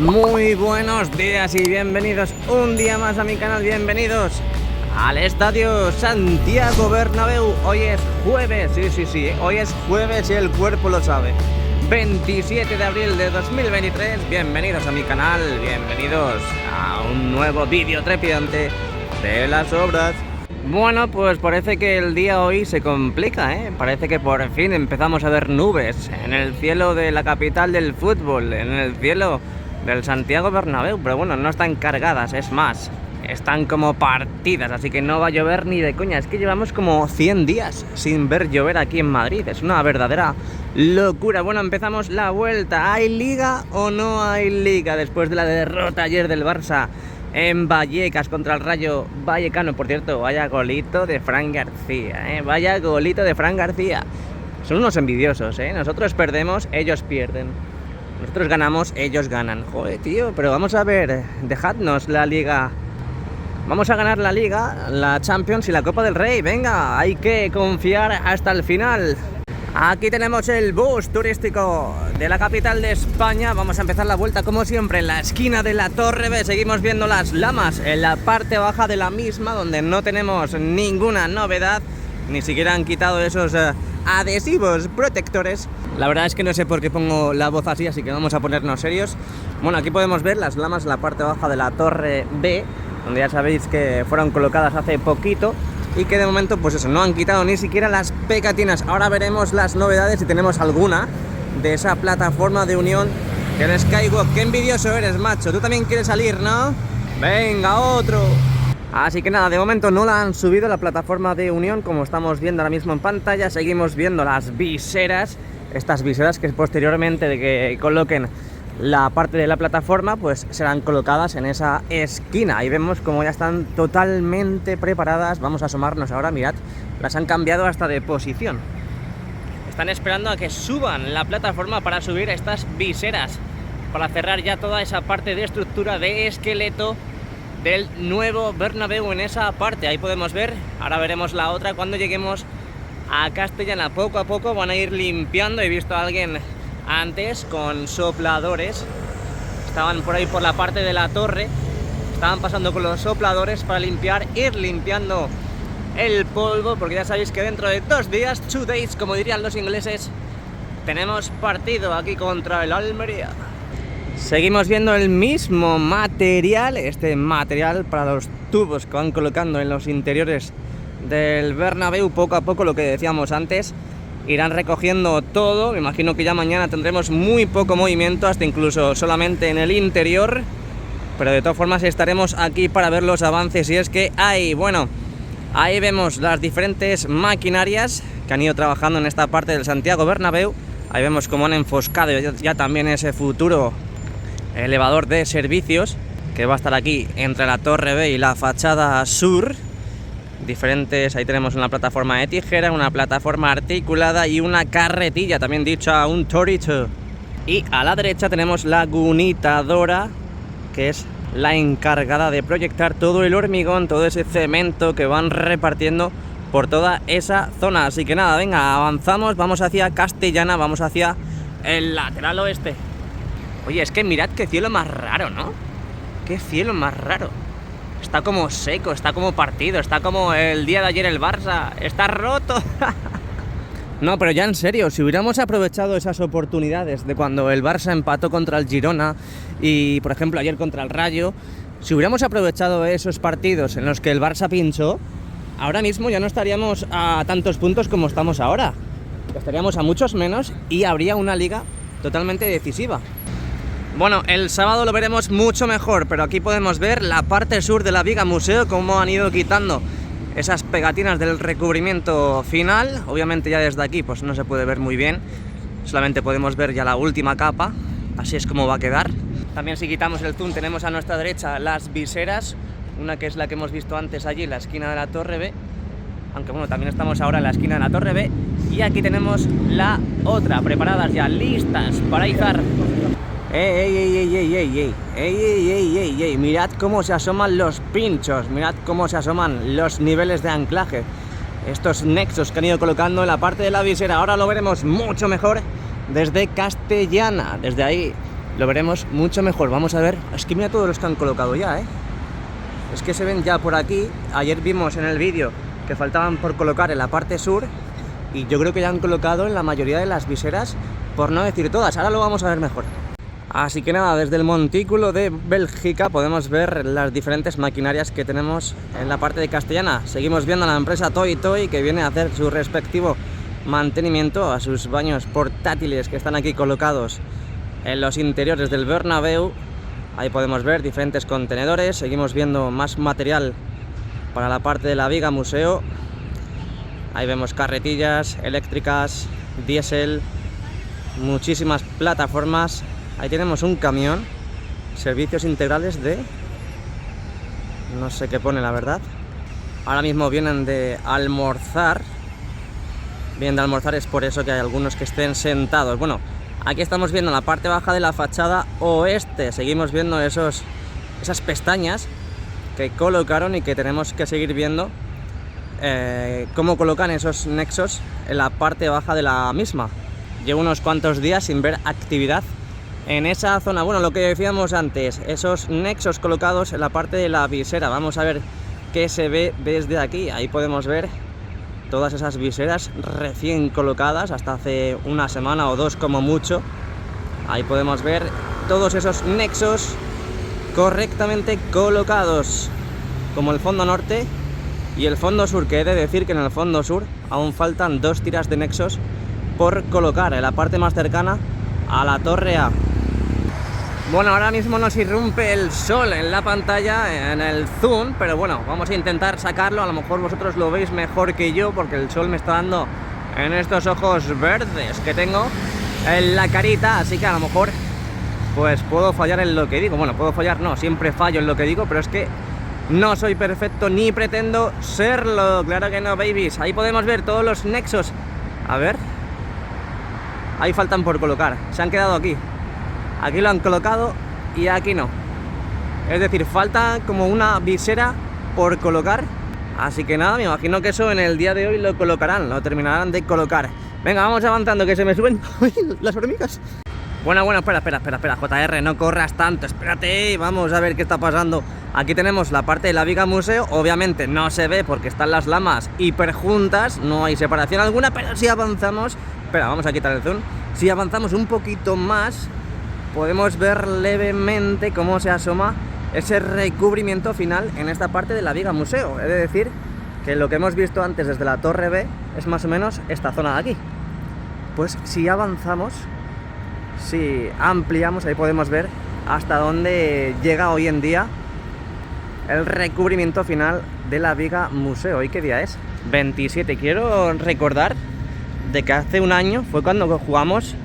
Muy buenos días y bienvenidos un día más a mi canal, bienvenidos al Estadio Santiago Bernabéu. Hoy es jueves, sí, hoy es jueves y el cuerpo lo sabe. 27 de abril de 2023, bienvenidos a mi canal, bienvenidos a un nuevo vídeo trepidante de las obras. Bueno, pues parece que el día hoy se complica, Parece que por fin empezamos a ver nubes en el cielo de la capital del fútbol, en el cielo del Santiago Bernabéu, pero bueno, no están cargadas, es más, están como partidas, así que no va a llover ni de coña. Es que llevamos como 100 días sin ver llover aquí en Madrid, es una verdadera locura. Bueno, empezamos la vuelta. ¿Hay liga o no hay liga después de la derrota ayer del Barça en Vallecas contra el Rayo Vallecano? Por cierto, vaya golito de Fran García, vaya golito de Fran García. Son unos envidiosos, Nosotros perdemos, ellos pierden. Nosotros ganamos, ellos ganan. Joder, tío, pero vamos a ver, dejadnos la liga. Vamos a ganar la liga, la Champions y la Copa del Rey. Venga, hay que confiar hasta el final. Aquí tenemos el bus turístico de la capital de España. Vamos a empezar la vuelta como siempre en la esquina de la Torre B. Seguimos viendo las Lamas en la parte baja de la misma, donde no tenemos ninguna novedad. Ni siquiera han quitado esos adhesivos protectores. La verdad es que no sé por qué pongo la voz así que vamos a ponernos serios. Bueno, aquí podemos ver las Lamas en la parte baja de la Torre B, donde ya sabéis que fueron colocadas hace poquito y que de momento, pues eso, no han quitado ni siquiera las pegatinas. Ahora veremos las novedades si tenemos alguna de esa plataforma de unión del Skywalk. Qué envidioso eres, macho. Tú también quieres salir, ¿no? Venga, otro. Así que nada, de momento no la han subido la plataforma de unión, como estamos viendo ahora mismo en pantalla. Seguimos viendo las viseras, estas viseras que posteriormente de que coloquen la parte de la plataforma, pues serán colocadas en esa esquina. Ahí vemos como ya están totalmente preparadas. Vamos a asomarnos ahora, mirad, las han cambiado hasta de posición. Están esperando a que suban la plataforma para subir estas viseras, para cerrar ya toda esa parte de estructura de esqueleto del nuevo Bernabéu en esa parte. Ahí podemos ver, ahora veremos la otra cuando lleguemos a Castellana. Poco a poco van a ir limpiando. He visto a alguien antes con sopladores, estaban por ahí por la parte de la torre, estaban pasando con los sopladores para limpiar, ir limpiando el polvo, porque ya sabéis que dentro de 2 días, 2 days, como dirían los ingleses, tenemos partido aquí contra el Almería. Seguimos viendo el mismo material, este material para los tubos que van colocando en los interiores del Bernabéu. Poco a poco, lo que decíamos antes, irán recogiendo todo. Me imagino que ya mañana tendremos muy poco movimiento, hasta incluso solamente en el interior, pero de todas formas estaremos aquí para ver los avances, y es que hay. Bueno, ahí vemos las diferentes maquinarias que han ido trabajando en esta parte del Santiago Bernabéu. Ahí vemos cómo han enfoscado ya también ese futuro elevador de servicios que va a estar aquí entre la Torre B y la fachada sur. Diferentes, ahí tenemos una plataforma de tijera, una plataforma articulada y una carretilla, también dicha un torito. Y a la derecha tenemos la gunitadora, que es la encargada de proyectar todo el hormigón, todo ese cemento que van repartiendo por toda esa zona. Así que nada, venga, avanzamos, vamos hacia Castellana, vamos hacia el lateral oeste. Oye, es que mirad qué cielo más raro, ¿no? Qué cielo más raro. Está como seco, está como partido, está como el día de ayer el Barça, está roto. No, pero ya en serio, si hubiéramos aprovechado esas oportunidades de cuando el Barça empató contra el Girona y, por ejemplo, ayer contra el Rayo, si hubiéramos aprovechado esos partidos en los que el Barça pinchó, ahora mismo ya no estaríamos a tantos puntos como estamos ahora. Estaríamos a muchos menos y habría una liga totalmente decisiva. Bueno, el sábado lo veremos mucho mejor, pero aquí podemos ver la parte sur de la Viga Museo, cómo han ido quitando esas pegatinas del recubrimiento final. Obviamente ya desde aquí pues no se puede ver muy bien, solamente podemos ver ya la última capa, así es como va a quedar. También, si quitamos el zoom, tenemos a nuestra derecha las viseras, una que es la que hemos visto antes allí en la esquina de la Torre B, aunque bueno, también estamos ahora en la esquina de la Torre B, y aquí tenemos la otra, preparadas ya, listas para izar. ¡Ey! Mirad cómo se asoman los pinchos, mirad cómo se asoman los niveles de anclaje. Estos nexos que han ido colocando en la parte de la visera. Ahora lo veremos mucho mejor desde Castellana. Desde ahí lo veremos mucho mejor. Vamos a ver, es que mira todos los que han colocado ya, es que se ven ya por aquí. Ayer vimos en el vídeo que faltaban por colocar en la parte sur y yo creo que ya han colocado en la mayoría de las viseras, por no decir todas. Ahora lo vamos a ver mejor. Así que nada, desde el montículo de Bélgica podemos ver las diferentes maquinarias que tenemos en la parte de Castellana. Seguimos viendo a la empresa Toy Toy, que viene a hacer su respectivo mantenimiento a sus baños portátiles que están aquí colocados en los interiores del Bernabéu. Ahí podemos ver diferentes contenedores. Seguimos viendo más material para la parte de la Viga Museo. Ahí vemos carretillas eléctricas, diésel, muchísimas plataformas. Ahí tenemos un camión, servicios integrales de... no sé qué pone, la verdad. Ahora mismo vienen de almorzar. Vienen de almorzar, es por eso que hay algunos que estén sentados. Bueno, aquí estamos viendo la parte baja de la fachada oeste. Seguimos viendo esas pestañas que colocaron y que tenemos que seguir viendo cómo colocan esos nexos en la parte baja de la misma. Llevo unos cuantos días sin ver actividad en esa zona. Bueno, lo que decíamos antes, esos nexos colocados en la parte de la visera. Vamos a ver qué se ve desde aquí. Ahí podemos ver todas esas viseras recién colocadas, hasta hace una semana o dos como mucho. Ahí podemos ver todos esos nexos correctamente colocados, como el fondo norte y el fondo sur, que he de decir que en el fondo sur aún faltan 2 tiras de nexos por colocar en la parte más cercana a la torre A. Bueno, ahora mismo nos irrumpe el sol en la pantalla, en el zoom, pero bueno, vamos a intentar sacarlo. A lo mejor vosotros lo veis mejor que yo, porque el sol me está dando en estos ojos verdes que tengo en la carita, así que a lo mejor pues puedo fallar en lo que digo. Bueno, puedo fallar, no, siempre fallo en lo que digo, pero es que no soy perfecto ni pretendo serlo, claro que no, babies. Ahí podemos ver todos los nexos. A ver, ahí faltan por colocar, se han quedado aquí. Aquí lo han colocado y aquí no. Es decir, falta como una visera por colocar. Así que nada, me imagino que eso en el día de hoy lo colocarán, lo terminarán de colocar. Venga, vamos avanzando, que se me suben las hormigas. Bueno, espera, JR, no corras tanto, espérate, vamos a ver qué está pasando. Aquí tenemos la parte de la Viga Museo, obviamente no se ve porque están las lamas hiper juntas, no hay separación alguna, pero si avanzamos, espera, vamos a quitar el zoom, si avanzamos un poquito más, podemos ver levemente cómo se asoma ese recubrimiento final en esta parte de la Viga Museo. Es decir, que lo que hemos visto antes desde la torre B es más o menos esta zona de aquí. Pues si avanzamos, si ampliamos, ahí podemos ver hasta dónde llega hoy en día el recubrimiento final de la Viga Museo. ¿Hoy qué día es? 27. Quiero recordar de que hace un año fue cuando jugamos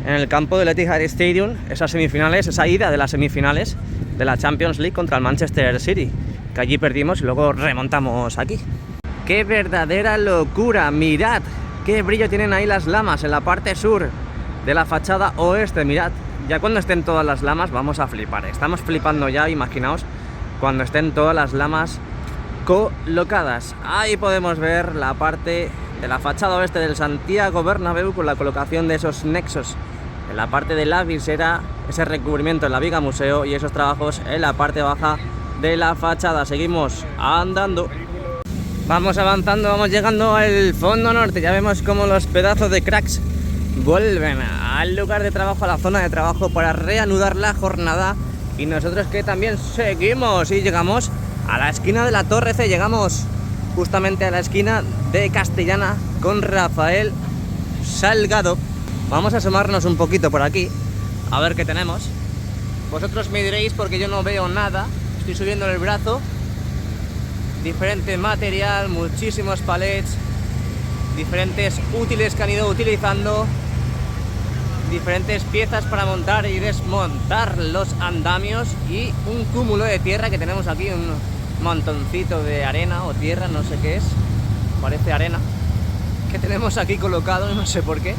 en el campo del Etihad Stadium esas semifinales, esa ida de las semifinales de la Champions League contra el Manchester City, que allí perdimos y luego remontamos aquí. ¡Qué verdadera locura! Mirad qué brillo tienen ahí las lamas en la parte sur de la fachada oeste. Mirad, ya cuando estén todas las lamas vamos a flipar. Estamos flipando ya, imaginaos cuando estén todas las lamas colocadas. Ahí podemos ver la parte de la fachada oeste del Santiago Bernabéu con la colocación de esos nexos en la parte de la visera, ese recubrimiento en la Viga Museo y esos trabajos en la parte baja de la fachada. Seguimos andando, vamos avanzando, vamos llegando al fondo norte. Ya vemos como los pedazos de cracks vuelven al lugar de trabajo, a la zona de trabajo, para reanudar la jornada. Y nosotros que también seguimos y llegamos a la esquina de la Torre C, llegamos justamente a la esquina de Castellana con Rafael Salgado. Vamos a asomarnos un poquito por aquí, a ver qué tenemos. Vosotros me diréis porque yo no veo nada. Estoy subiendo el brazo. Diferente material, muchísimos palets, diferentes útiles que han ido utilizando, diferentes piezas para montar y desmontar los andamios y un cúmulo de tierra que tenemos aquí, un montoncito de arena o tierra, no sé qué es, parece arena, que tenemos aquí colocado, no sé por qué,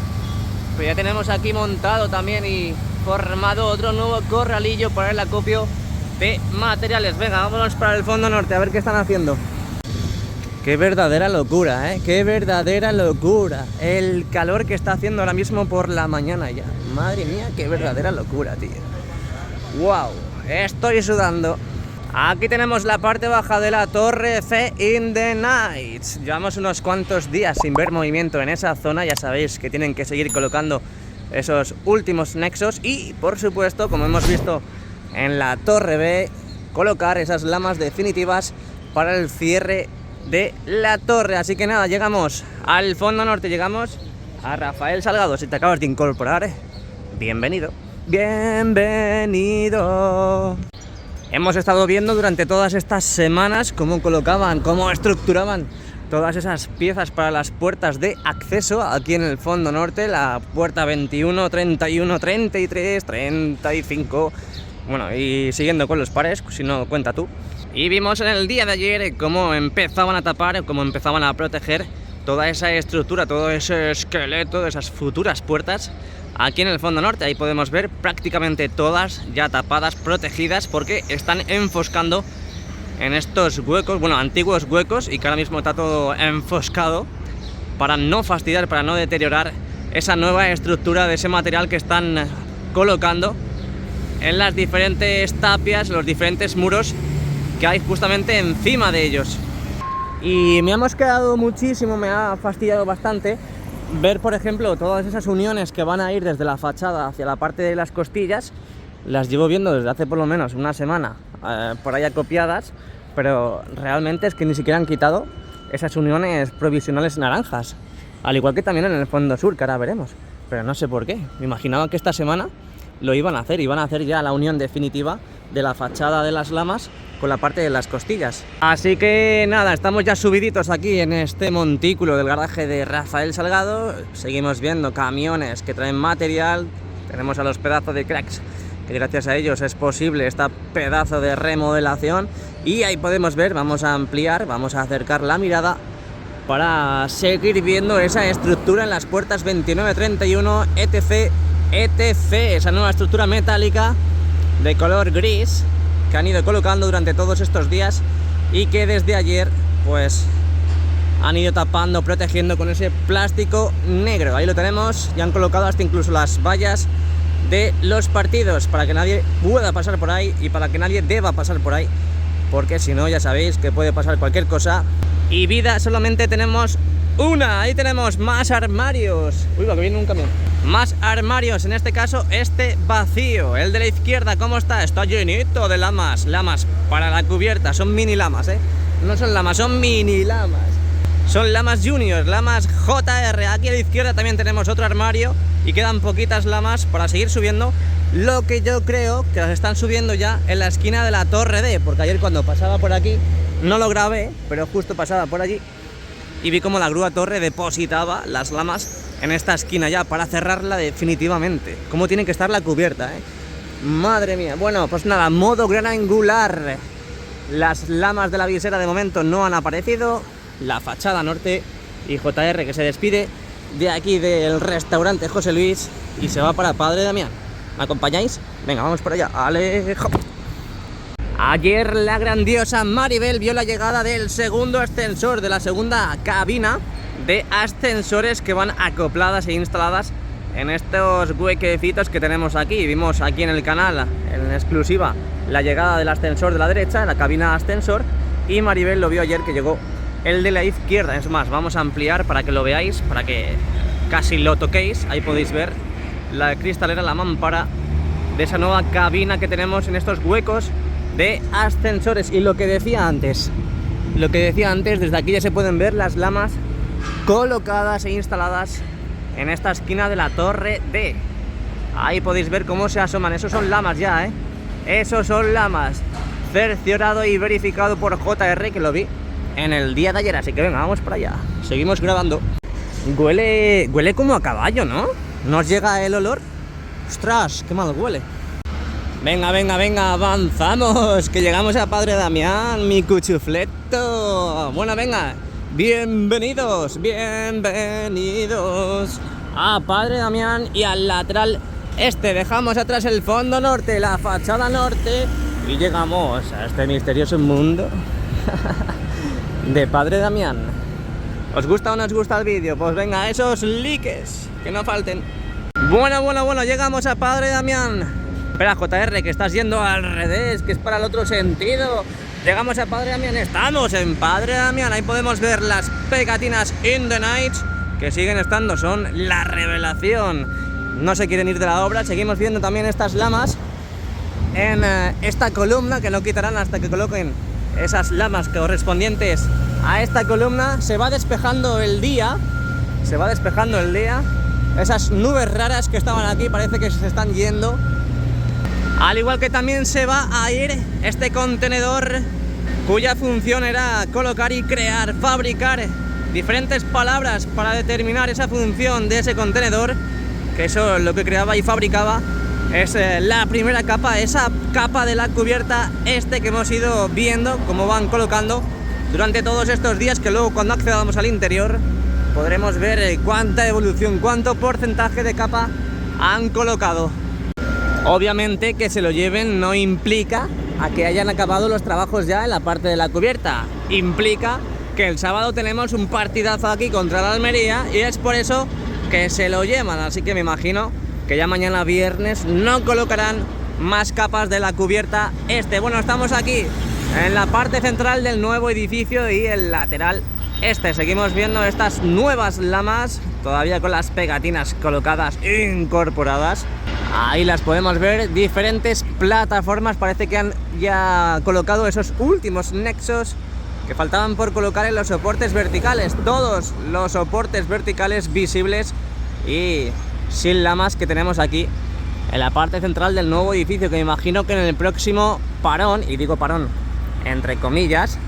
pero ya tenemos aquí montado también y formado otro nuevo corralillo para el acopio de materiales. Venga, vámonos para el fondo norte a ver qué están haciendo. Qué verdadera locura, ¿eh? Qué verdadera locura. El calor que está haciendo ahora mismo por la mañana ya. Madre mía, qué verdadera locura, tío. ¡Wow! Estoy sudando. Aquí tenemos la parte baja de la Torre C in the Nights. Llevamos unos cuantos días sin ver movimiento en esa zona. Ya sabéis que tienen que seguir colocando esos últimos nexos. Y, por supuesto, como hemos visto en la Torre B, colocar esas lamas definitivas para el cierre de la torre. Así que nada, llegamos al fondo norte, llegamos a Rafael Salgado. Si te acabas de incorporar, bienvenido. Bienvenido. Hemos estado viendo durante todas estas semanas cómo colocaban, cómo estructuraban todas esas piezas para las puertas de acceso aquí en el fondo norte, la puerta 21, 31, 33, 35, bueno, y siguiendo con los pares, si no cuenta tú. Y vimos en el día de ayer cómo empezaban a tapar, cómo empezaban a proteger toda esa estructura, todo ese esqueleto de esas futuras puertas aquí en el fondo norte. Ahí podemos ver prácticamente todas ya tapadas, protegidas, porque están enfoscando en estos huecos, bueno, antiguos huecos, y que ahora mismo está todo enfoscado para no fastidiar, para no deteriorar esa nueva estructura de ese material que están colocando en las diferentes tapias, los diferentes muros que hay justamente encima de ellos. Y me ha mosqueado muchísimo, me ha fastidiado bastante ver, por ejemplo, todas esas uniones que van a ir desde la fachada hacia la parte de las costillas. Las llevo viendo desde hace por lo menos una semana por allá copiadas, pero realmente es que ni siquiera han quitado esas uniones provisionales naranjas, al igual que también en el fondo sur, que ahora veremos, pero no sé por qué. Me imaginaba que esta semana lo iban a hacer ya la unión definitiva de la fachada de las lamas con la parte de las costillas. Así que nada, estamos ya subiditos aquí en este montículo del garaje de Rafael Salgado. Seguimos viendo camiones que traen material. Tenemos a los pedazos de cracks, que gracias a ellos es posible esta pedazo de remodelación. Y ahí podemos ver, vamos a ampliar, vamos a acercar la mirada para seguir viendo esa estructura en las puertas 29, 31, etc, etc, esa nueva estructura metálica de color gris que han ido colocando durante todos estos días y que desde ayer pues han ido tapando, protegiendo con ese plástico negro. Ahí lo tenemos, ya han colocado hasta incluso las vallas de los partidos para que nadie pueda pasar por ahí y para que nadie deba pasar por ahí, porque si no ya sabéis que puede pasar cualquier cosa y vida solamente tenemos una. Ahí tenemos más armarios. Uy, va, que viene un camión. Más armarios, en este caso este vacío. El de la izquierda, ¿cómo está? Está llenito de lamas. Lamas para la cubierta, son mini lamas, no son lamas, son mini lamas. Son lamas juniors, lamas JR. Aquí a la izquierda también tenemos otro armario y quedan poquitas lamas para seguir subiendo, lo que yo creo que las están subiendo ya en la esquina de la Torre D, porque ayer cuando pasaba por aquí no lo grabé, pero justo pasaba por allí y vi como la grúa Torre depositaba las lamas en esta esquina ya para cerrarla definitivamente. Cómo tiene que estar la cubierta, madre mía. Bueno, pues nada, modo gran angular. Las lamas de la visera de momento no han aparecido. La fachada norte y JR que se despide de aquí del restaurante José Luis y se va para Padre Damián. ¿Me acompañáis? Venga, vamos por allá. ¡Alejo! Ayer la grandiosa Maribel vio la llegada del segundo ascensor, de la segunda cabina de ascensores que van acopladas e instaladas en estos huequecitos que tenemos aquí. Vimos aquí en el canal, en exclusiva, la llegada del ascensor de la derecha, la cabina ascensor, y Maribel lo vio ayer que llegó el de la izquierda. Es más, vamos a ampliar para que lo veáis, para que casi lo toquéis. Ahí podéis ver la cristalera, la mampara de esa nueva cabina que tenemos en estos huecos de ascensores. Y lo que decía antes, desde aquí ya se pueden ver las lamas colocadas e instaladas en esta esquina de la Torre D. Ahí podéis ver cómo se asoman. Esos son lamas ya, esos son lamas. Cerciorado y verificado por JR, que lo vi en el día de ayer. Así que venga, vamos para allá. Seguimos grabando. Huele como a caballo, ¿no? ¿Nos llega el olor? ¡Ostras! ¡Qué mal huele! Venga, venga, venga, avanzamos, que llegamos a Padre Damián, mi cuchufleto. Bueno, venga, bienvenidos a Padre Damián y al lateral este. Dejamos atrás el fondo norte, la fachada norte, y llegamos a este misterioso mundo de Padre Damián. ¿Os gusta o no os gusta el vídeo? Pues venga, esos likes, que no falten. Bueno, llegamos a Padre Damián. Espera, JR, que estás yendo al revés, que es para el otro sentido. Llegamos a Padre Damián, estamos en Padre Damián. Ahí podemos ver las pegatinas In the Night, que siguen estando, son la revelación. No se quieren ir de la obra. Seguimos viendo también estas lamas en esta columna, que no quitarán hasta que coloquen esas lamas correspondientes a esta columna. Se va despejando el día. Esas nubes raras que estaban aquí parece que se están yendo. Al igual que también se va a ir este contenedor, cuya función era colocar y crear, fabricar diferentes palabras para determinar esa función de ese contenedor, que eso lo que creaba y fabricaba es la primera capa, esa capa de la cubierta que hemos ido viendo cómo van colocando durante todos estos días, que luego cuando accedamos al interior podremos ver cuánta evolución, cuánto porcentaje de capa han colocado. Obviamente que se lo lleven no implica a que hayan acabado los trabajos ya en la parte de la cubierta. Implica que el sábado tenemos un partidazo aquí contra la Almería y es por eso que se lo llevan. Así que me imagino que ya mañana viernes no colocarán más capas de la cubierta Bueno, estamos aquí en la parte central del nuevo edificio y el lateral Seguimos viendo estas nuevas lamas, todavía con las pegatinas colocadas, incorporadas. Ahí las podemos ver, diferentes plataformas. Parece que han ya colocado esos últimos nexos que faltaban por colocar en los soportes verticales. Todos los soportes verticales visibles y sin lamas que tenemos aquí en la parte central del nuevo edificio, que me imagino que en el próximo parón, y digo parón entre comillas,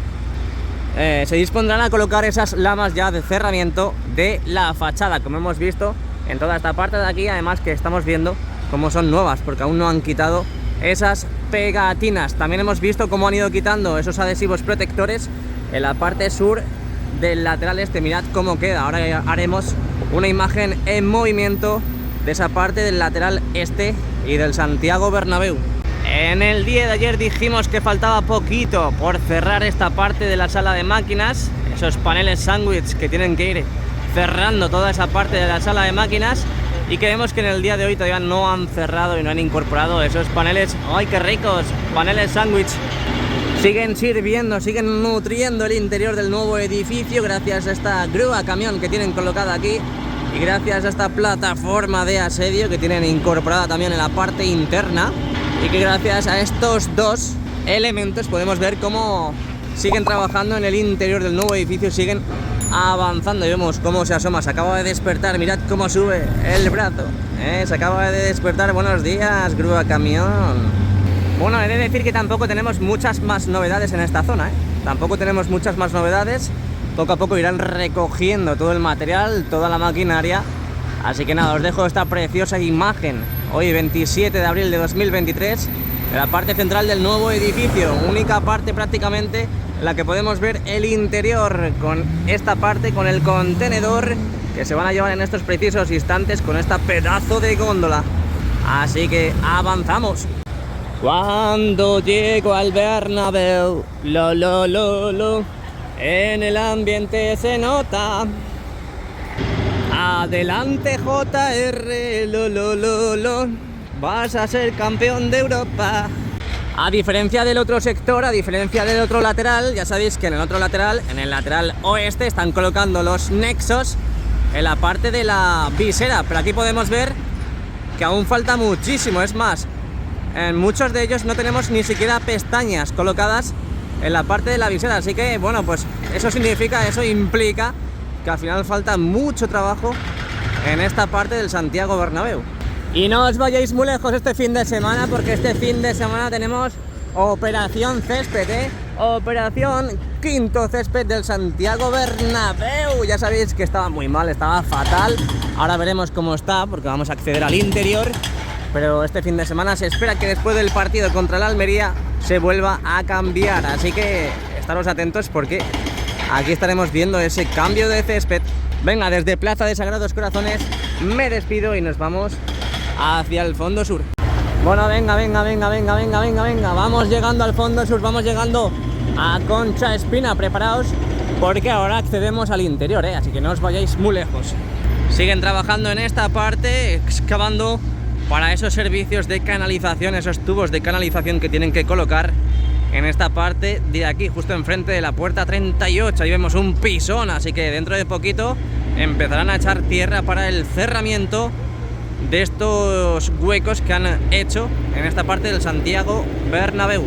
se dispondrán a colocar esas lamas ya de cerramiento de la fachada, como hemos visto en toda esta parte de aquí. Además que estamos viendo cómo son nuevas, porque aún no han quitado esas pegatinas. También hemos visto cómo han ido quitando esos adhesivos protectores en la parte sur del lateral Mirad cómo queda. Ahora haremos una imagen en movimiento de esa parte del lateral y del Santiago Bernabéu. En el día de ayer dijimos que faltaba poquito por cerrar esta parte de la sala de máquinas, esos paneles sándwich que tienen que ir cerrando toda esa parte de la sala de máquinas, y que vemos que en el día de hoy todavía no han cerrado y no han incorporado esos paneles. ¡Ay, qué ricos! Paneles sándwich. Siguen sirviendo, siguen nutriendo el interior del nuevo edificio gracias a esta grúa camión que tienen colocada aquí y gracias a esta plataforma de asedio que tienen incorporada también en la parte interna. Y que gracias a estos dos elementos podemos ver cómo siguen trabajando en el interior del nuevo edificio, siguen avanzando. Y vemos cómo se asoma, se acaba de despertar, mirad cómo sube el brazo, se acaba de despertar. Buenos días, grúa camión. Bueno, he de decir que tampoco tenemos muchas más novedades en esta zona, Tampoco tenemos muchas más novedades. Poco a poco irán recogiendo todo el material, toda la maquinaria. Así que nada, os dejo esta preciosa imagen hoy 27 de abril de 2023 de la parte central del nuevo edificio, única parte prácticamente en la que podemos ver el interior, con esta parte, con el contenedor que se van a llevar en estos precisos instantes con esta pedazo de góndola. Así que avanzamos. Cuando llego al Bernabéu, en el ambiente se nota. Adelante JR, vas a ser campeón de Europa. A diferencia del otro sector, a diferencia del otro lateral, ya sabéis que en el otro lateral, en el lateral oeste, están colocando los nexos en la parte de la visera. Pero aquí podemos ver que aún falta muchísimo. Es más, en muchos de ellos no tenemos ni siquiera pestañas colocadas en la parte de la visera. Así que, bueno, pues eso implica que al final falta mucho trabajo en esta parte del Santiago Bernabéu. Y no os vayáis muy lejos este fin de semana, porque este fin de semana tenemos Operación Césped, Operación Quinto Césped del Santiago Bernabéu. Ya sabéis que estaba muy mal, estaba fatal. Ahora veremos cómo está, porque vamos a acceder al interior. Pero este fin de semana se espera que después del partido contra la Almería se vuelva a cambiar. Así que estaros atentos, porque aquí estaremos viendo ese cambio de césped. Venga, desde Plaza de Sagrados Corazones me despido y nos vamos hacia el fondo sur. Bueno, venga. Vamos llegando al fondo sur, vamos llegando a Concha Espina. Preparaos, porque ahora accedemos al interior, Así que no os vayáis muy lejos. Siguen trabajando en esta parte, excavando para esos servicios de canalización, esos tubos de canalización que tienen que colocar en esta parte de aquí, justo enfrente de la puerta 38. Ahí vemos un pisón, así que dentro de poquito empezarán a echar tierra para el cerramiento de estos huecos que han hecho en esta parte del Santiago Bernabéu.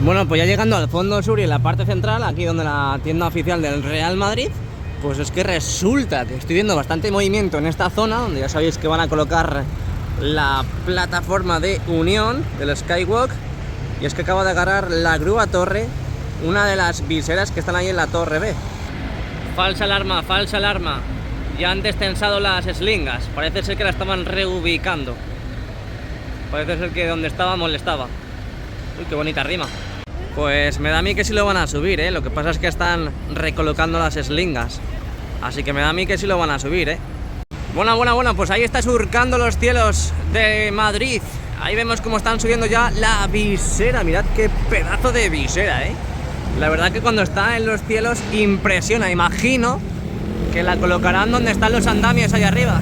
Bueno, pues ya llegando al fondo sur y en la parte central, aquí donde la tienda oficial del Real Madrid, pues es que resulta que estoy viendo bastante movimiento en esta zona, donde ya sabéis que van a colocar la plataforma de unión del Skywalk. Y es que acaba de agarrar la grúa torre una de las viseras que están ahí en la torre B. Falsa alarma, falsa alarma. Ya han destensado las eslingas. Parece ser que la estaban reubicando. Parece ser que donde estaba molestaba. Uy, qué bonita rima. Pues me da a mí que sí lo van a subir, ¿eh? Lo que pasa es que están recolocando las eslingas. Así que me da a mí que sí lo van a subir, ¿eh? Bueno, pues ahí está surcando los cielos de Madrid. Ahí vemos cómo están subiendo ya la visera. Mirad qué pedazo de visera, ¿eh? La verdad que cuando está en los cielos impresiona. Imagino que la colocarán donde están los andamios allá arriba.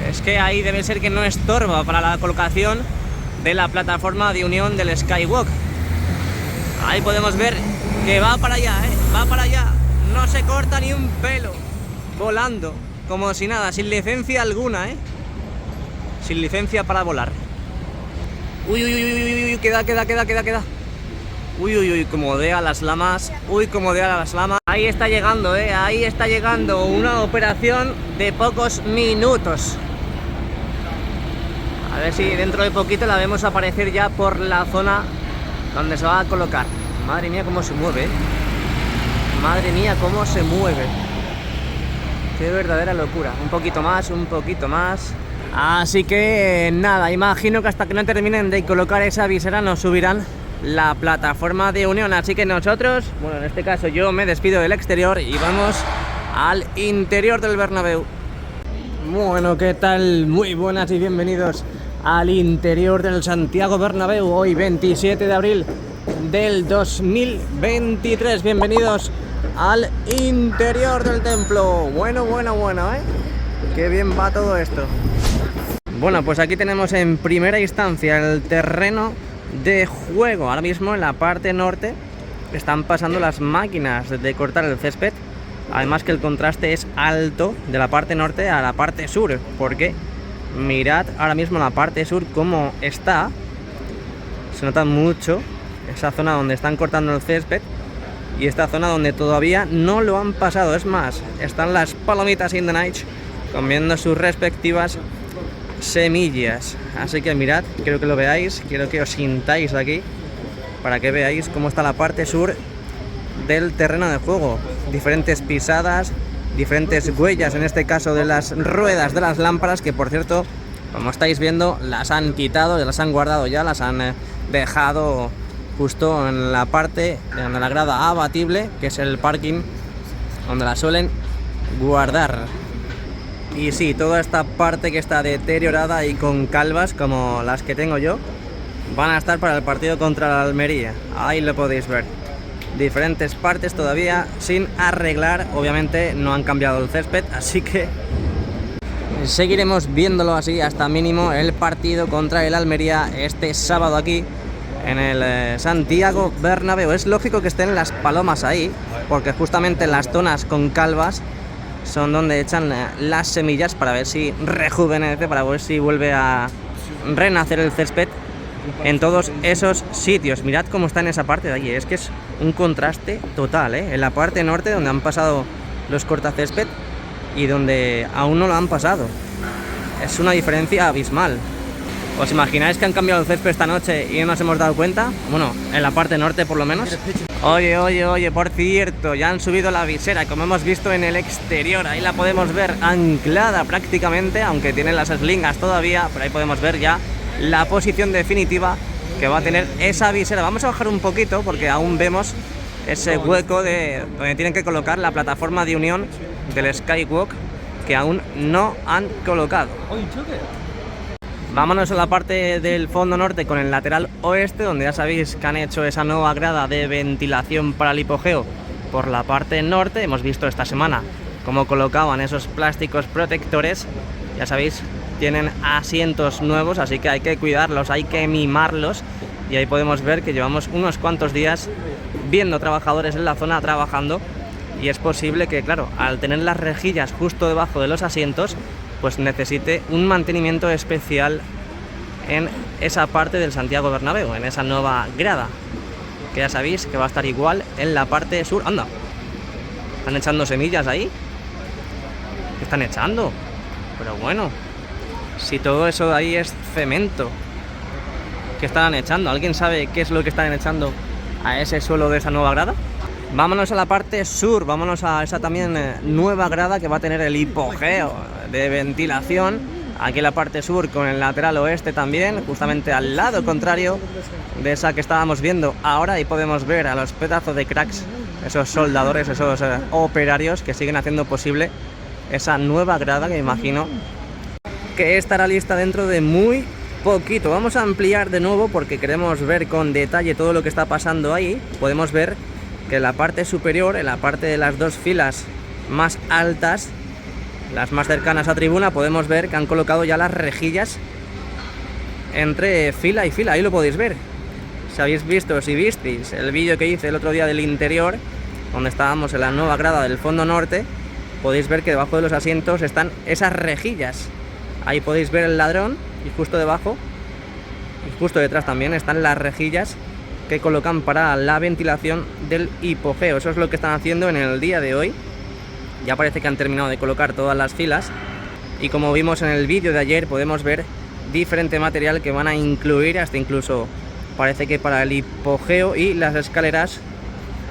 Es que ahí debe ser que no estorba para la colocación de la plataforma de unión del Skywalk. Ahí podemos ver que va para allá, ¿eh? Va para allá. No se corta ni un pelo. Volando, como si nada, sin licencia alguna, ¿eh? Sin licencia para volar. Uy, queda. Uy, como odea las lamas. Uy, como odea las lamas. Ahí está llegando, ahí está llegando una operación de pocos minutos. A ver si dentro de poquito la vemos aparecer ya por la zona donde se va a colocar. Madre mía, cómo se mueve. Madre mía, cómo se mueve. Qué verdadera locura. Un poquito más. Así que nada, imagino que hasta que no terminen de colocar esa visera nos subirán la plataforma de unión. Así que nosotros, bueno, en este caso yo me despido del exterior y vamos al interior del Bernabéu. Bueno, ¿qué tal? Muy buenas y bienvenidos al interior del Santiago Bernabéu. Hoy 27 de abril del 2023. Bienvenidos al interior del templo. Bueno, ¿eh? Qué bien va todo esto. Bueno, pues aquí tenemos en primera instancia el terreno de juego. Ahora mismo en la parte norte están pasando las máquinas de cortar el césped. Además que el contraste es alto de la parte norte a la parte sur, porque mirad ahora mismo la parte sur cómo está. Se nota mucho esa zona donde están cortando el césped y esta zona donde todavía no lo han pasado. Es más, están las palomitas in the night comiendo sus respectivas semillas. Así que mirad, quiero que lo veáis, quiero que os sintáis aquí para que veáis cómo está la parte sur del terreno de juego. Diferentes pisadas, diferentes huellas, en este caso de las ruedas de las lámparas, que por cierto, como estáis viendo, las han quitado, las han guardado ya, las han dejado justo en la parte de la grada abatible, que es el parking donde las suelen guardar. Y sí, toda esta parte que está deteriorada y con calvas como las que tengo yo van a estar para el partido contra la Almería. Ahí lo podéis ver. Diferentes partes todavía sin arreglar. Obviamente no han cambiado el césped, así que seguiremos viéndolo así hasta mínimo el partido contra el Almería este sábado aquí en el Santiago Bernabéu. Es lógico que estén las palomas ahí, porque justamente las zonas con calvas son donde echan las semillas para ver si rejuvenece, para ver si vuelve a renacer el césped en todos esos sitios. Mirad cómo está en esa parte de allí, es que es un contraste total, ¿eh? En la parte norte, donde han pasado los cortacésped y donde aún no lo han pasado, es una diferencia abismal. ¿Os imagináis que han cambiado el césped esta noche y no nos hemos dado cuenta? Bueno, en la parte norte por lo menos. Oye, por cierto, ya han subido la visera, como hemos visto en el exterior. Ahí la podemos ver anclada prácticamente, aunque tiene las eslingas todavía, pero ahí podemos ver ya la posición definitiva que va a tener esa visera. Vamos a bajar un poquito porque aún vemos ese hueco de donde tienen que colocar la plataforma de unión del Skywalk, que aún no han colocado. Vámonos a la parte del fondo norte con el lateral oeste, donde ya sabéis que han hecho esa nueva grada de ventilación para el hipogeo por la parte norte. Hemos visto esta semana cómo colocaban esos plásticos protectores. Ya sabéis tienen asientos nuevos, así que hay que cuidarlos, hay que mimarlos. Y ahí podemos ver que llevamos unos cuantos días viendo trabajadores en la zona trabajando, y es posible que, claro, al tener las rejillas justo debajo de los asientos, pues necesite un mantenimiento especial en esa parte del Santiago Bernabéu, en esa nueva grada, que ya sabéis que va a estar igual en la parte sur. ¡Anda! ¿Están echando semillas ahí? ¿Qué están echando? Pero bueno, si todo eso de ahí es cemento, ¿qué estarán echando? ¿Alguien sabe qué es lo que están echando a ese suelo de esa nueva grada? Vámonos a la parte sur, vámonos a esa también nueva grada que va a tener el hipogeo de ventilación. Aquí en la parte sur con el lateral oeste también, justamente al lado contrario de esa que estábamos viendo ahora, y podemos ver a los pedazos de cracks, esos soldadores, esos operarios que siguen haciendo posible esa nueva grada, que me imagino que estará lista dentro de muy poquito. Vamos a ampliar de nuevo porque queremos ver con detalle todo lo que está pasando ahí. Podemos ver que en la parte superior, en la parte de las dos filas más altas, las más cercanas a tribuna, podemos ver que han colocado ya las rejillas entre fila y fila. Ahí lo podéis ver. Si habéis visto, si visteis el vídeo que hice el otro día del interior, donde estábamos en la nueva grada del fondo norte, podéis ver que debajo de los asientos están esas rejillas. Ahí podéis ver el ladrón, y justo debajo y justo detrás también están las rejillas que colocan para la ventilación del hipogeo. Eso es lo que están haciendo en el día de hoy. Ya parece que han terminado de colocar todas las filas, y como vimos en el vídeo de ayer, podemos ver diferente material que van a incluir, hasta incluso parece que para el hipogeo, y las escaleras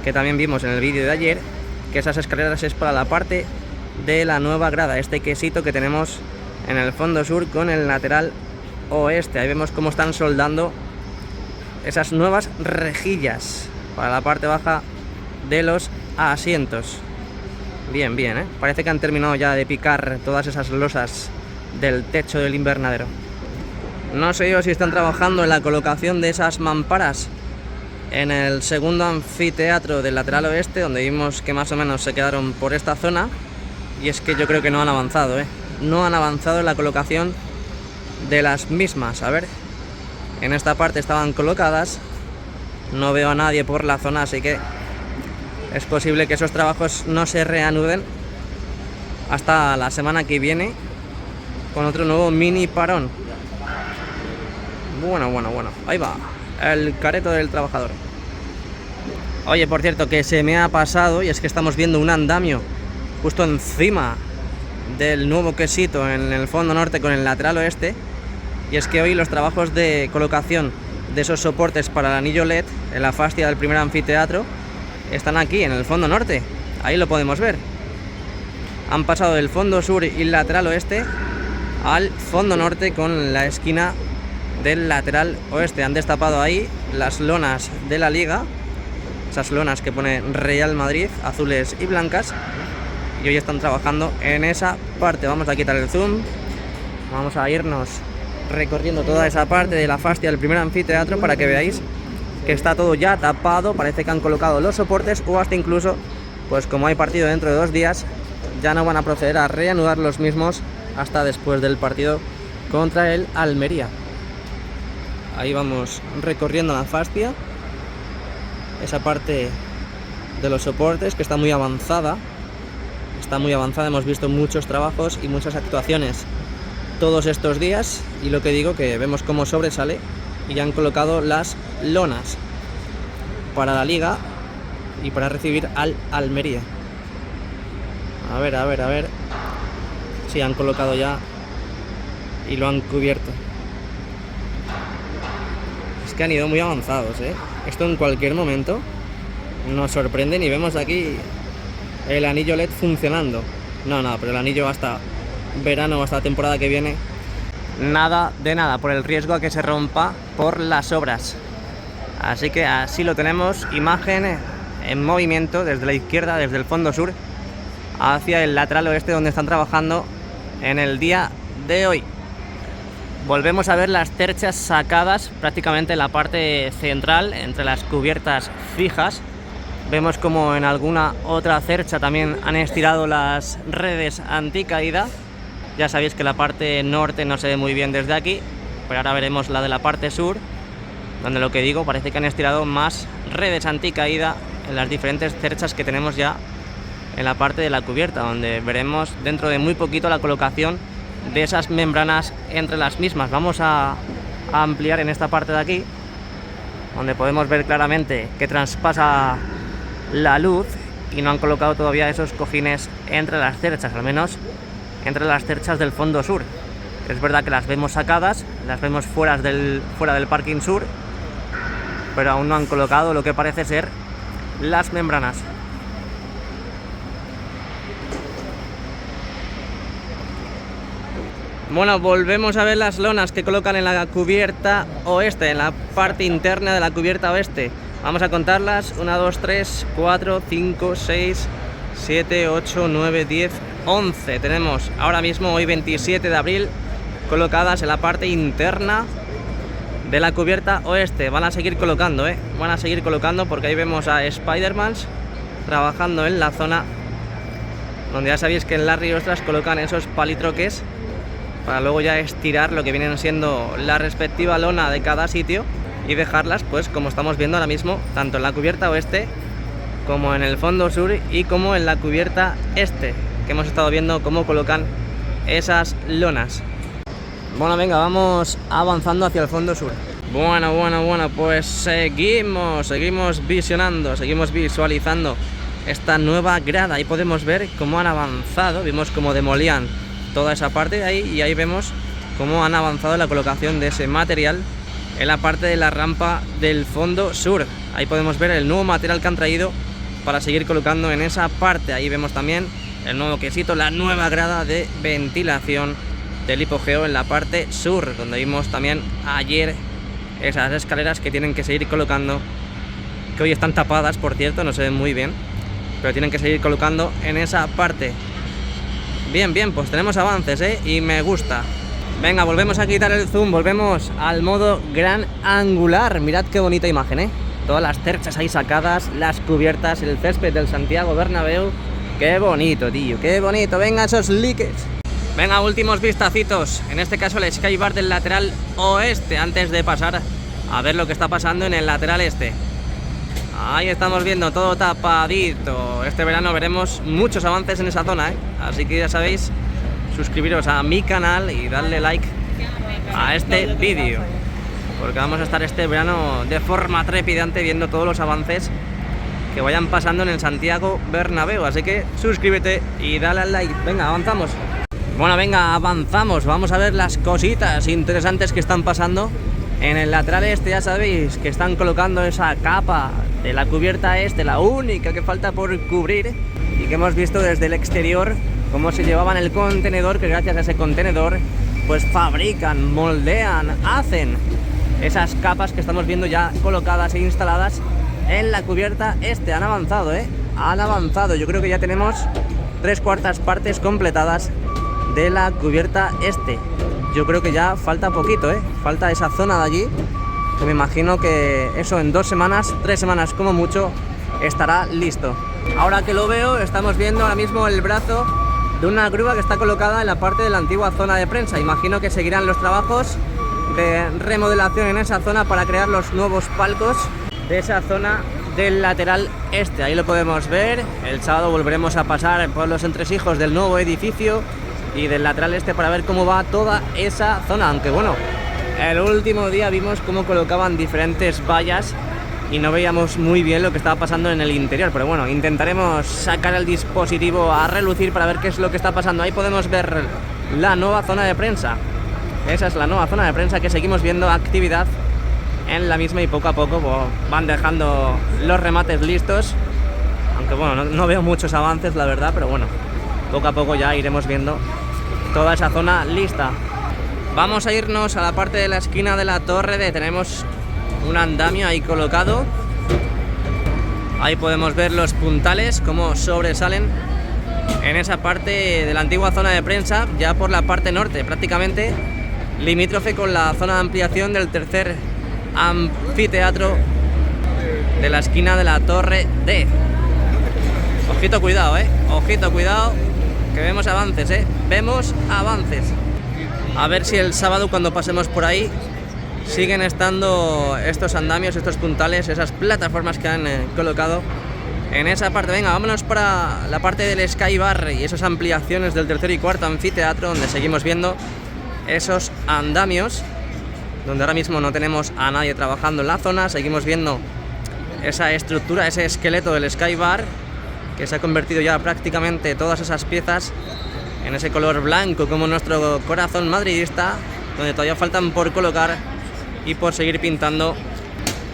que también vimos en el vídeo de ayer, que esas escaleras es para la parte de la nueva grada, este quesito que tenemos en el fondo sur con el lateral oeste. Ahí vemos cómo están soldando esas nuevas rejillas para la parte baja de los asientos. Bien, bien, ¿eh? Parece que han terminado ya de picar todas esas losas del techo del invernadero. No sé yo si están trabajando en la colocación de esas mamparas en el segundo anfiteatro del lateral oeste, donde vimos que más o menos se quedaron por esta zona, y es que yo creo que no han avanzado, ¿eh? No han avanzado en la colocación de las mismas. A ver, en esta parte estaban colocadas, no veo a nadie por la zona, así que es posible que esos trabajos no se reanuden hasta la semana que viene, con otro nuevo mini parón. Bueno, ahí va el careto del trabajador. Oye, por cierto, que se me ha pasado, y es que estamos viendo un andamio justo encima del nuevo quesito en el fondo norte con el lateral oeste, y es que hoy los trabajos de colocación de esos soportes para el anillo LED en la fascia del primer anfiteatro están aquí en el fondo norte. Ahí lo podemos ver. Han pasado del fondo sur y lateral oeste al fondo norte con la esquina del lateral oeste. Han destapado ahí las lonas de la liga, esas lonas que pone Real Madrid, azules y blancas, y hoy están trabajando en esa parte. Vamos a quitar el zoom, vamos a irnos recorriendo toda esa parte de la fascia del primer anfiteatro para que veáis que está todo ya tapado. Parece que han colocado los soportes, o hasta incluso, pues como hay partido dentro de 2 días, ya no van a proceder a reanudar los mismos hasta después del partido contra el Almería. Ahí vamos recorriendo la fascia, esa parte de los soportes que está muy avanzada. Hemos visto muchos trabajos y muchas actuaciones todos estos días, y lo que digo, que vemos cómo sobresale, y ya han colocado las lonas para la liga y para recibir al Almería. A ver. Sí, han colocado ya y lo han cubierto. Es que han ido muy avanzados, ¿eh? Esto en cualquier momento nos sorprenden, y vemos aquí el anillo LED funcionando. No, pero el anillo hasta verano, hasta la temporada que viene, nada de nada, por el riesgo a que se rompa por las obras. Así que así lo tenemos, imagen en movimiento desde la izquierda, desde el fondo sur hacia el lateral oeste, donde están trabajando en el día de hoy. Volvemos a ver las cerchas sacadas prácticamente en la parte central, entre las cubiertas fijas. Vemos como en alguna otra cercha también han estirado las redes anticaída, Ya sabéis que la parte norte no se ve muy bien desde aquí, pero ahora veremos la de la parte sur, donde lo que digo, parece que han estirado más redes anticaída en las diferentes cerchas que tenemos ya en la parte de la cubierta, donde veremos dentro de muy poquito la colocación de esas membranas entre las mismas. Vamos a ampliar en esta parte de aquí, donde podemos ver claramente que traspasa la luz y no han colocado todavía esos cojines entre las cerchas, al menos entre las cerchas del fondo sur. Es verdad que las vemos sacadas, las vemos fuera del parking sur, pero aún no han colocado lo que parece ser las membranas. Bueno, volvemos a ver las lonas que colocan en la cubierta oeste, en la parte interna de la cubierta oeste. Vamos a contarlas: 1, 2, 3, 4, 5, 6, 7, 8, 9, 10, 11. Tenemos ahora mismo, hoy 27 de abril, colocadas en la parte interna de la cubierta oeste. Van a seguir colocando, van a seguir colocando, porque ahí vemos a Spidermans trabajando en la zona donde ya sabéis que en Larry y Ostras colocan esos palitroques para luego ya estirar lo que vienen siendo la respectiva lona de cada sitio y dejarlas, pues como estamos viendo ahora mismo, tanto en la cubierta oeste como en el fondo sur y como en la cubierta este, que hemos estado viendo cómo colocan esas lonas. Bueno, venga, vamos avanzando hacia el fondo sur. Bueno, pues seguimos visionando, seguimos visualizando esta nueva grada. Ahí podemos ver cómo han avanzado, vimos cómo demolían toda esa parte de ahí, y ahí vemos cómo han avanzado la colocación de ese material en la parte de la rampa del fondo sur. Ahí podemos ver el nuevo material que han traído para seguir colocando en esa parte. Ahí vemos también el nuevo quesito, la nueva grada de ventilación del hipogeo en la parte sur, donde vimos también ayer esas escaleras que tienen que seguir colocando, que hoy están tapadas, por cierto, no se ven muy bien, pero tienen que seguir colocando en esa parte. Bien, pues tenemos avances, y me gusta. Venga, volvemos a quitar el zoom, volvemos al modo gran angular. Mirad qué bonita imagen, todas las cerchas ahí sacadas, las cubiertas, el césped del Santiago Bernabéu. Qué bonito, tío, qué bonito. Venga, esos likes. Venga, últimos vistacitos, en este caso el skybar del lateral oeste, antes de pasar a ver lo que está pasando en el lateral este. Ahí estamos viendo todo tapadito. Este verano veremos muchos avances en esa zona, así que ya sabéis, suscribiros a mi canal y darle like a este vídeo, porque vamos a estar este verano de forma trepidante viendo todos los avances que vayan pasando en el Santiago Bernabéu, así que suscríbete y dale al like. Venga, avanzamos. Bueno, venga, avanzamos, vamos a ver las cositas interesantes que están pasando en el lateral este. Ya sabéis que están colocando esa capa de la cubierta este, la única que falta por cubrir, y que hemos visto desde el exterior cómo se llevaban el contenedor, que gracias a ese contenedor pues fabrican, moldean, hacen esas capas que estamos viendo ya colocadas e instaladas en la cubierta este. Han avanzado, han avanzado. Yo creo que ya tenemos 3/4 partes completadas de la cubierta este. Yo creo que ya falta poquito, falta esa zona de allí, que me imagino que eso en 2 semanas, 3 semanas como mucho, estará listo. Ahora que lo veo, estamos viendo ahora mismo el brazo de una grúa que está colocada en la parte de la antigua zona de prensa. Imagino que seguirán los trabajos de remodelación en esa zona para crear los nuevos palcos de esa zona del lateral este. Ahí lo podemos ver. El sábado volveremos a pasar por los entresijos del nuevo edificio y del lateral este para ver cómo va toda esa zona, aunque bueno, el último día vimos cómo colocaban diferentes vallas y no veíamos muy bien lo que estaba pasando en el interior, pero bueno, intentaremos sacar el dispositivo a relucir para ver qué es lo que está pasando. Ahí podemos ver la nueva zona de prensa. Esa es la nueva zona de prensa, que seguimos viendo actividad en la misma, y poco a poco van dejando los remates listos, aunque bueno, no veo muchos avances, la verdad, pero bueno, poco a poco ya iremos viendo toda esa zona lista. Vamos a irnos a la parte de la esquina de la Torre D. Tenemos un andamio ahí colocado. Ahí podemos ver los puntales cómo sobresalen en esa parte de la antigua zona de prensa, ya por la parte norte, prácticamente limítrofe con la zona de ampliación del tercer anfiteatro de la esquina de la Torre D. Ojito, cuidado, ojito, cuidado, que vemos avances, vemos avances. A ver si el sábado, cuando pasemos por ahí, siguen estando estos andamios, estos puntales, esas plataformas que han colocado en esa parte. Venga, vámonos para la parte del Sky Bar y esas ampliaciones del tercer y cuarto anfiteatro, donde seguimos viendo esos andamios, donde ahora mismo no tenemos a nadie trabajando en la zona. Seguimos viendo esa estructura, ese esqueleto del Sky Bar, que se ha convertido ya prácticamente todas esas piezas en ese color blanco como nuestro corazón madridista, donde todavía faltan por colocar y por seguir pintando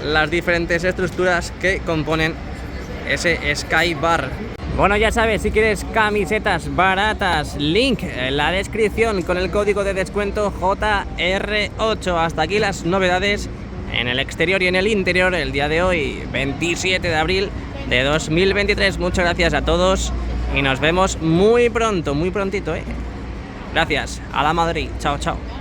las diferentes estructuras que componen ese Sky Bar. Bueno, ya sabes, si quieres camisetas baratas, link en la descripción con el código de descuento JR8. Hasta aquí las novedades en el exterior y en el interior el día de hoy, 27 de abril de 2023. Muchas gracias a todos y nos vemos muy pronto, muy prontito, Gracias, a la Madrid. Chao, chao.